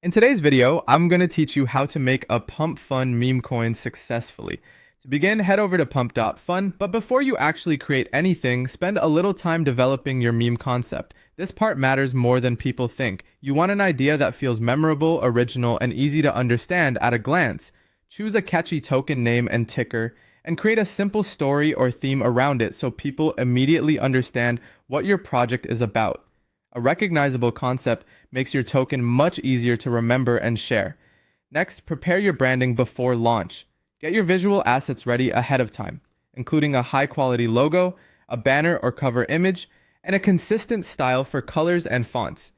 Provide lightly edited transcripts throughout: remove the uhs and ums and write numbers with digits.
In today's video, I'm going to teach you how to make a Pump.Fun Memecoin successfully. To begin, head over to Pump.Fun, but before you actually create anything, spend a little time developing your meme concept. This part matters more than people think. You want an idea that feels memorable, original, and easy to understand at a glance. Choose a catchy token name and ticker, and create a simple story or theme around it so people immediately understand what your project is about. A recognizable concept makes your token much easier to remember and share. Next, prepare your branding before launch. Get your visual assets ready ahead of time, including a high-quality logo, a banner or cover image, and a consistent style for colors and fonts.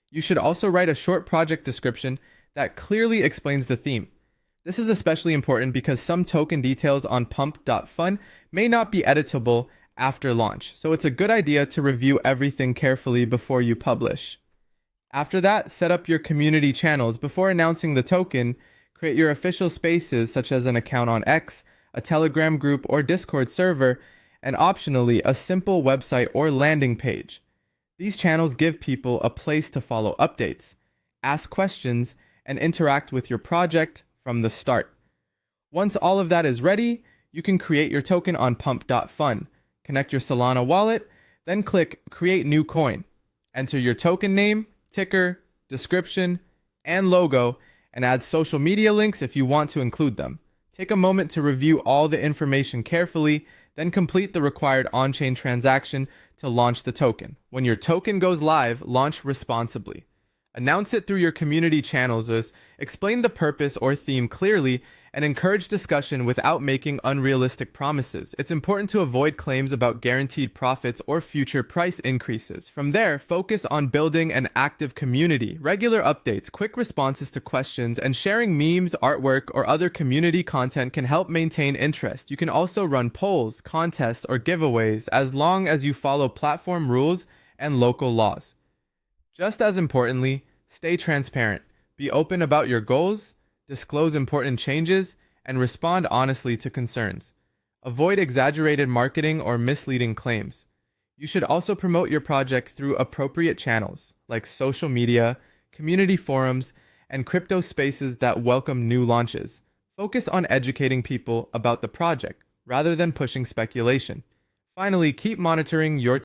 You should also write a short project description that clearly explains the theme. This is especially important because some token details on Pump.Fun may not be editable after launch, so it's a good idea to review everything carefully before you publish. After that, set up your community channels. Before announcing the token, create your official spaces such as an account on X, a Telegram group or Discord server, and optionally a simple website or landing page. These channels give people a place to follow updates, ask questions, and interact with your project from the start. Once all of that is ready, you can create your token on Pump.Fun. Connect your Solana wallet, then click Create New Coin. Enter your token name, ticker, description, and logo, and add social media links if you want to include them. Take a moment to review all the information carefully, then complete the required on-chain transaction to launch the token. When your token goes live, launch responsibly. Announce it through your community channels, explain the purpose or theme clearly, and encourage discussion without making unrealistic promises. It's important to avoid claims about guaranteed profits or future price increases. From there, focus on building an active community. Regular updates, quick responses to questions, and sharing memes, artwork, or other community content can help maintain interest. You can also run polls, contests, or giveaways as long as you follow platform rules and local laws. Just as importantly, stay transparent. Be open about your goals, disclose important changes, and respond honestly to concerns. Avoid exaggerated marketing or misleading claims. You should also promote your project through appropriate channels like social media, community forums, and crypto spaces that welcome new launches. Focus on educating people about the project rather than pushing speculation. Finally, keep monitoring your